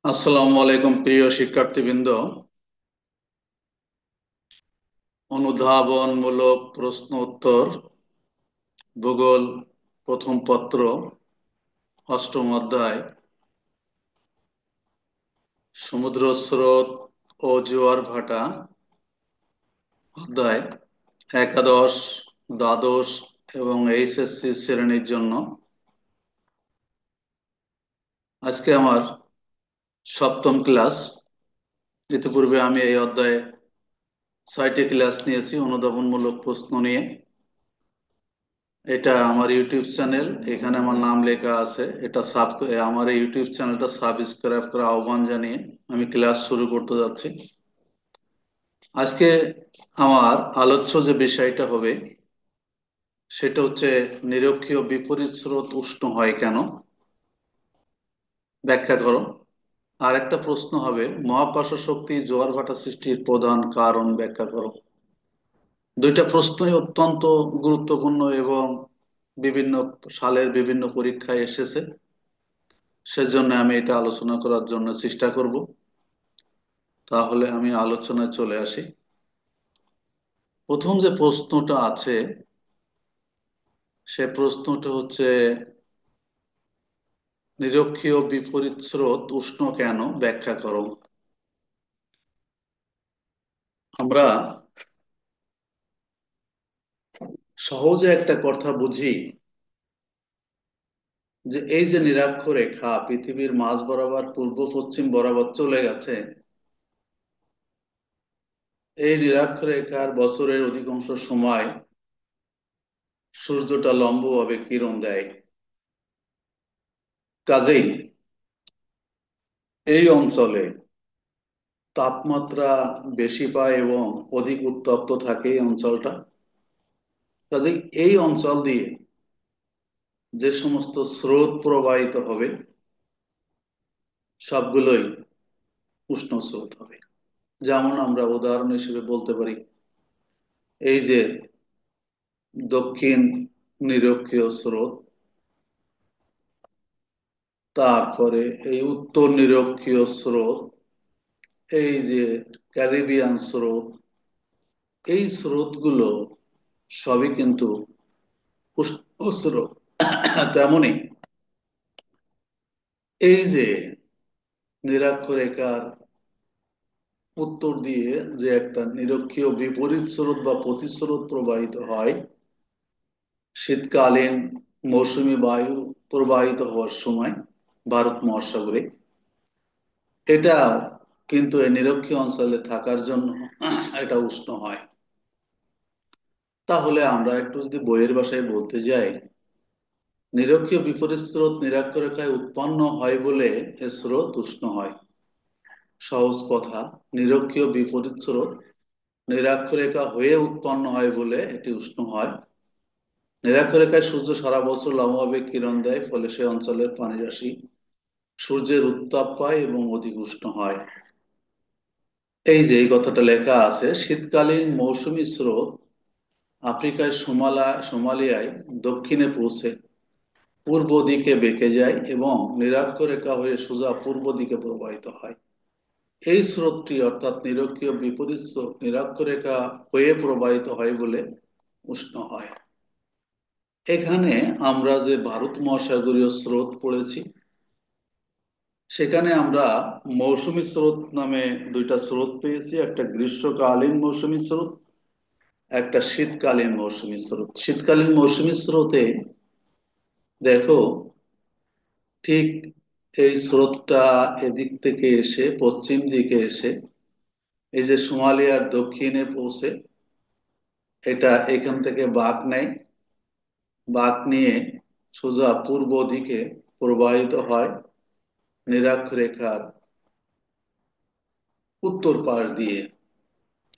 আসসালামু আলাইকুম প্রিয় শিক্ষার্থীবৃন্দ। অনুধাবনমূলক প্রশ্ন উত্তর, ভূগোল, প্রথম পত্র, অষ্টম অধ্যায়, সমুদ্র স্রোত ও জোয়ার ভাটা, অধ্যায় একাদশ, দ্বাদশ এবং এইচএসসি শ্রেণীর জন্য আজকে আমার সপ্তম ক্লাস। ইতিপূর্বে আমি এই অধ্যায়ে 6টি ক্লাস নিয়েছি অনুধাবনমূলক প্রশ্ন নিয়ে। এটা আমার ইউটিউব চ্যানেল, এখানে আমার নাম লেখা আছে। আমার এই ইউটিউব চ্যানেলটা সাবস্ক্রাইব করে আহ্বান জানিয়ে আমি ক্লাস শুরু করতে যাচ্ছি। আজকে আমার আলোচ্য যে বিষয়টা হবে সেটা হচ্ছে নিরক্ষীয় বিপরীত স্রোত উষ্ণ হয় কেন, ব্যাখ্যা করো। আর একটা প্রশ্ন হবে মহাকর্ষ শক্তি জোয়ার ভাটা সৃষ্টির প্রধান কারণ ব্যাখ্যা করো। দুইটা প্রশ্নই অত্যন্ত গুরুত্বপূর্ণ এবং বিভিন্ন সালের বিভিন্ন পরীক্ষায় এসেছে। সেজন্য আমি এটা আলোচনা করার জন্য চেষ্টা করব। তাহলে আমি আলোচনায় চলে আসি। প্রথম যে প্রশ্নটা আছে সে প্রশ্নটা হচ্ছে নিরক্ষীয় বিপরীত স্রোত উষ্ণ কেন, ব্যাখ্যা করো। আমরা সহজে একটা কথা বুঝি যে এই যে নিরক্ষরেখা পৃথিবীর মাঝ বরাবর পূর্ব পশ্চিম বরাবর চলে গেছে, এই নিরক্ষরেখার বছরের অধিকাংশ সময় সূর্যটা লম্বভাবে কিরণ দেয়। কাজেই এই অঞ্চলে তাপমাত্রা বেশি পায় এবং অধিক উত্তপ্ত থাকে এই অঞ্চলটা। কাজেই এই অঞ্চল দিয়ে যে সমস্ত স্রোত প্রবাহিত হবে সবগুলোই উষ্ণ স্রোত হবে। যেমন আমরা উদাহরণ হিসেবে বলতে পারি এই যে দক্ষিণ নিরক্ষীয় স্রোত, তারপরে এই উত্তর নিরক্ষীয় স্রোত, এই যে ক্যারিবিয়ান স্রোত, এই স্রোতগুলো সবই কিন্তু উষ্ণ স্রোত। তেমনি এই যে নিরক্ষরেখার উত্তর দিয়ে যে একটা নিরক্ষীয় বিপরীত স্রোত বা প্রতিস্রোত প্রবাহিত হয় শীতকালীন মৌসুমী বায়ু প্রবাহিত হওয়ার সময় ভারত মহাসাগরে, এটা কিন্তু এই নিরক্ষীয় অঞ্চলে থাকার জন্য এটা উষ্ণ হয়। তাহলে আমরা একটু যদি বইয়ের ভাষায় বলতে যাই, নিরক্ষীয় বিপরীত স্রোত নিরক্ষরেখায় উৎপন্ন হয় বলে এ স্রোত উষ্ণ হয়। সহজ কথা, নিরক্ষীয় বিপরীত স্রোত নিরক্ষরেখা হয়ে উৎপন্ন হয় বলে এটি উষ্ণ হয়। নিরক্ষরেখায় সূর্য সারা বছর লম্বভাবে কিরণ দেয়, ফলে সে অঞ্চলের পানিরাশি সূর্যের উত্তাপ পায় এবং অধিক উষ্ণ হয়। এই যে এই কথাটা লেখা আছে, শীতকালীন মৌসুমী স্রোত আফ্রিকার সোমালিয়ায় দক্ষিণে পৌঁছে পূর্ব দিকে বেঁকে যায় এবং নিরক্ষরেখা হয়ে সোজা পূর্ব দিকে প্রবাহিত হয়। এই স্রোতটি অর্থাৎ নিরক্ষীয় বিপরীত স্রোত নিরক্ষরেখা হয়ে প্রবাহিত হয় বলে উষ্ণ হয়। এখানে আমরা যে ভারত মহাসাগরীয় স্রোত পড়েছি সেখানে আমরা মৌসুমী স্রোত নামে দুইটা স্রোত পেয়েছি, একটা গ্রীষ্মকালীন মৌসুমী স্রোত, একটা শীতকালীন মৌসুমী স্রোত। শীতকালীন মৌসুমী স্রোতে দেখো ঠিক এই স্রোতটা এদিক থেকে এসে পশ্চিম দিকে এসে এই যে সোমালিয়ার দক্ষিণে পৌঁছে এটা এখান থেকে বাঁক নেয়, বাঁক নিয়ে সোজা পূর্ব দিকে প্রবাহিত হয় নিরক্ষরেখার উত্তর পাশ দিয়ে।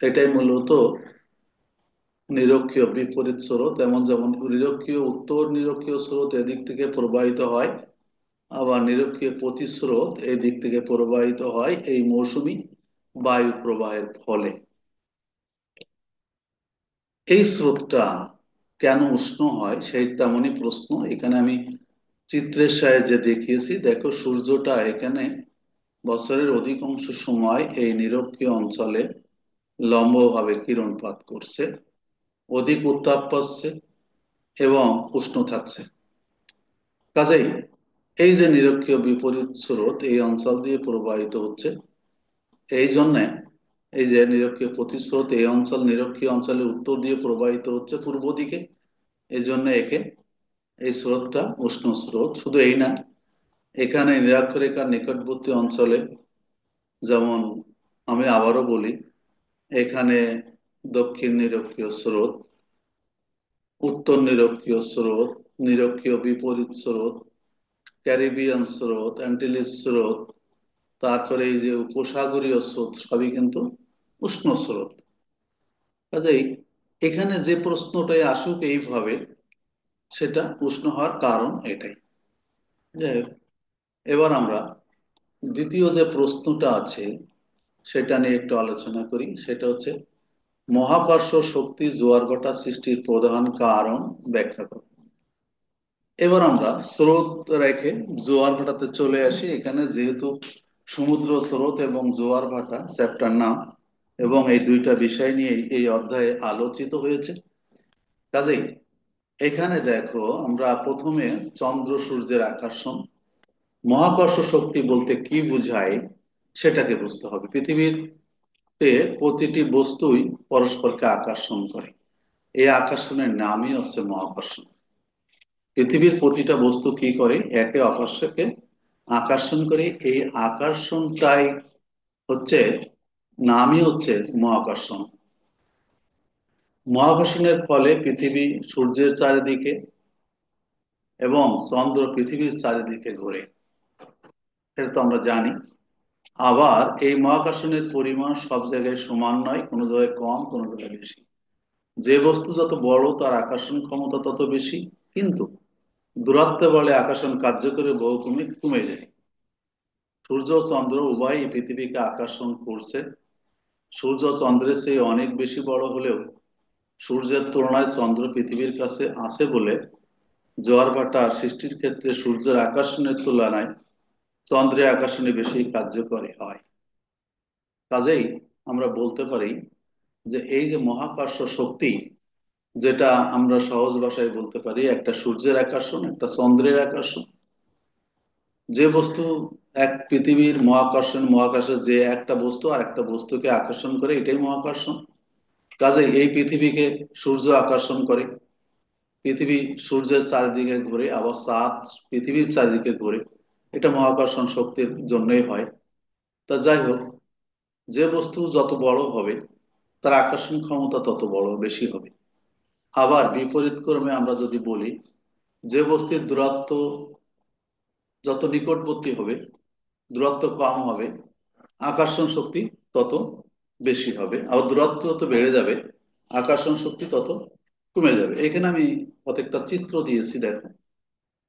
এটাই মূলত নিরক্ষীয় বিপরীত স্রোত। এমন যেমন নিরক্ষীয় উত্তর নিরক্ষীয় স্রোত এদিক থেকে প্রবাহিত হয়, আবার নিরক্ষীয় প্রতিস্রোত এই দিক থেকে প্রবাহিত হয় এই মৌসুমী বায়ু প্রবাহের ফলে। এই স্রোতটা কেন উষ্ণ হয় সেই তেমনই প্রশ্ন এখানে আমি চিত্রের সাহায্যে দেখিয়েছি। দেখো সূর্যটা এখানে বছরের অধিকাংশ সময় এই নিরক্ষীয় অঞ্চলে লম্বভাবে কিরণপাত করছে, অধিক উত্তাপ পাচ্ছে এবং উষ্ণ থাকছে। কাজেই এই যে নিরক্ষীয় বিপরীত স্রোত এই অঞ্চল দিয়ে প্রবাহিত হচ্ছে, এই জন্য এই যে নিরক্ষীয় প্রতিস্রোত এই অঞ্চল নিরক্ষীয় অঞ্চলের উত্তর দিয়ে প্রবাহিত হচ্ছে পূর্ব দিকে, এই জন্য একে এই স্রোতটা উষ্ণ স্রোত। শুধু এই না, এখানে নিরক্ষরেখার নিকটবর্তী অঞ্চলে, যেমন আমি আবারও বলি, এখানে দক্ষিণ নিরক্ষীয় স্রোত, উত্তর নিরক্ষীয় স্রোত, নিরক্ষীয় বিপরীত স্রোত, ক্যারিবিয়ান স্রোত, অ্যান্টিলিস স্রোত, তারপরে এই যে উপসাগরীয় স্রোত সবই কিন্তু উষ্ণ স্রোত। কাজেই এখানে যে প্রশ্নটাই আসুক এইভাবে, সেটা উষ্ণ হওয়ার কারণ এটাই। যাই হোক, এবার আমরা দ্বিতীয় যে প্রশ্নটা আছে সেটা নিয়ে একটু আলোচনা করি। সেটা হচ্ছে মহাকর্ষ শক্তি জোয়ার ভাটা সৃষ্টির প্রধান কারণ ব্যাখ্যা করো। এবার আমরা স্রোত রেখে জোয়ার ভাটাতে চলে আসি। এখানে যেহেতু সমুদ্র স্রোত এবং জোয়ার ভাটা চ্যাপ্টার নাম, এবং এই দুইটা বিষয় নিয়ে এই অধ্যায়ে আলোচিত হয়েছে, কাজেই এখানে দেখো আমরা প্রথমে চন্দ্র সূর্যের আকর্ষণ, মহাকর্ষ শক্তি বলতে কি বোঝায় সেটাকে বুঝতে হবে। পৃথিবীতে প্রতিটি বস্তুই পরস্পরকে আকর্ষণ করে, এই আকর্ষণের নামই হচ্ছে মহাকর্ষণ। পৃথিবীর প্রতিটা বস্তু কি করে, একে অপরকে আকর্ষণ করে, এই আকর্ষণটাই হচ্ছে নামই হচ্ছে মহাকর্ষণ। মহাকর্ষণের ফলে পৃথিবী সূর্যের চারিদিকে এবং চন্দ্র পৃথিবীর চারিদিকে ঘোরে, এটা তো আমরা জানি। আবার এই মহাকর্ষণের পরিমাণ সব জায়গায় সমান নয়, কোনো জায়গায় কম, কোনো জায়গায় বেশি। যে বস্তু যত বড় তার আকর্ষণ ক্ষমতা তত বেশি, কিন্তু দূরত্ব বলে আকর্ষণ কার্যকরী বহুগুণে কমে যায়। সূর্য ও চন্দ্র উভয়ই পৃথিবীকে আকর্ষণ করছে। সূর্য চন্দ্রের চেয়ে অনেক বেশি বড় হলেও সূর্যের তুলনায় চন্দ্র পৃথিবীর কাছে আছে বলে জোয়ার ভাটা সৃষ্টির ক্ষেত্রে সূর্যের আকর্ষণের তুলনায় চন্দ্রের আকর্ষণে বেশি কার্যকরী হয়। কাজেই আমরা বলতে পারি যে এই যে মহাকর্ষ শক্তি, যেটা আমরা সহজ ভাষায় বলতে পারি একটা সূর্যের আকর্ষণ, একটা চন্দ্রের আকর্ষণ। যে বস্তু এক পৃথিবীর মহাকর্ষণ, মহাকাশে যে একটা বস্তু আর একটা বস্তুকে আকর্ষণ করে, এটাই মহাকর্ষণ। কাজে এই পৃথিবীকে সূর্য আকর্ষণ করে, পৃথিবী সূর্যের চারিদিকে ঘুরে, আবার চাঁদ পৃথিবীর চারিদিকে ঘুরে, এটা মহাকর্ষণ শক্তির জন্যই হয়। তা যাই হোক, যে বস্তু যত বড় হবে তার আকর্ষণ ক্ষমতা তত বড় বেশি হবে। আবার বিপরীত ক্রমে আমরা যদি বলি, যে বস্তুর দূরত্ব যত নিকটবর্তী হবে, দূরত্ব কম হবে, আকর্ষণ শক্তি তত বেশি হবে। আবার দূরত্ব যত বেড়ে যাবে, আকর্ষণ শক্তি তত কমে যাবে। এখানে আমি প্রত্যেকটা চিত্র দিয়েছি, দেখো।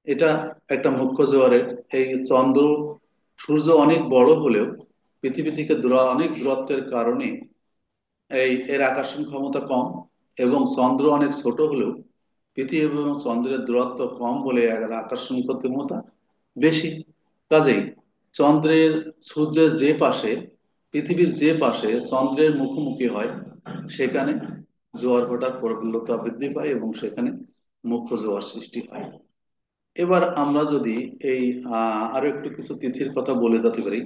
এটা একটা মুখ্য জোয়ারের। এই চন্দ্র সূর্য অনেক বড় হলেও পৃথিবী থেকে অনেক দূরত্বের কারণে এর আকর্ষণ ক্ষমতা কম, এবং চন্দ্র অনেক ছোট হলেও পৃথিবী এবং চন্দ্রের দূরত্ব কম বলে এর আকর্ষণ ক্ষমতা বেশি। কাজেই চন্দ্রের সূর্যের যে পাশে, পৃথিবীর যে পাশে চন্দ্রের মুখোমুখি হয়, সেখানে জোয়ার ভাটার প্রবলতা বৃদ্ধি পায় এবং সেখানে মুখ্য জোয়ার সৃষ্টি হয়। এবার আমরা যদি এই আরো একটু কিছু তিথির কথা বলে যেতে পারি।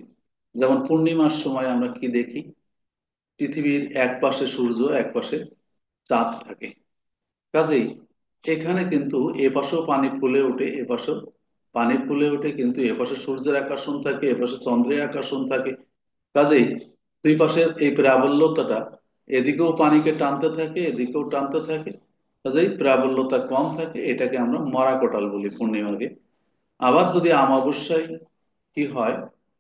যেমন পূর্ণিমার সময় আমরা কি দেখি, পৃথিবীর এক পাশে সূর্য, এক পাশে চাঁদ থাকে। কাজেই এখানে কিন্তু এপাশেও পানি ফুলে ওঠে, এপাশেও পানি ফুলে ওঠে, কিন্তু এপাশে সূর্যের আকর্ষণ থাকে, এপাশে চন্দ্রের আকর্ষণ থাকে। কাজেই দুই পাশের এই প্রাবল্যতাটা এদিকেও পানিকে টানতে থাকে, এদিকেও টানতে থাকে। কাজেই প্রাবল্যতা কম থাকে, এটাকে আমরা মরা কোটাল বলি পূর্ণিমাকে। আবার যদি অমাবস্যায় কি হয়,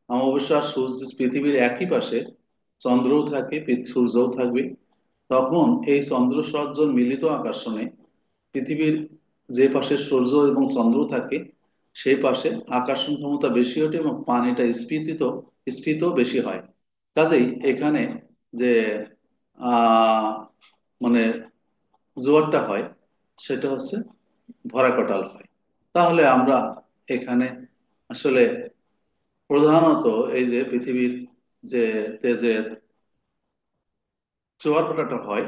অমাবস্যা সূর্য পৃথিবীর একই পাশে চন্দ্রও থাকে, সূর্যও থাকবে, তখন এই চন্দ্র সূর্যের মিলিত আকর্ষণে পৃথিবীর যে পাশে সূর্য এবং চন্দ্র থাকে সেই পাশে আকর্ষণ ক্ষমতা বেশি ওঠে এবং পানিটা স্ফীত বেশি হয়। কাজেই এখানে যে আহ মানে জোয়ারটা হয় সেটা হচ্ছে ভরাকটাল হয়। তাহলে আমরা এখানে আসলে প্রধানত এই যে পৃথিবীর যে তেজের জোয়ার ভাটাটা হয়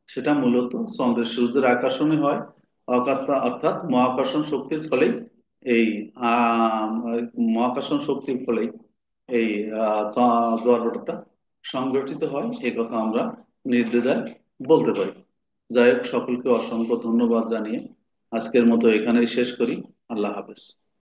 সেটা মূলত চন্দ্রের সূর্যের আকর্ষণে হয়। অর্থাৎ মহাকর্ষণ শক্তির ফলেই এই আহ মহাকর্ষণ শক্তির ফলেই এই জোয়ার ভাটাটা সংঘটিত হয়, এই কথা আমরা নির্দ্বিধায় বলতে পারি। যাই হোক, সকলকে অসংখ্য ধন্যবাদ জানিয়ে আজকের মতো এখানেই শেষ করি। আল্লাহ হাফেজ।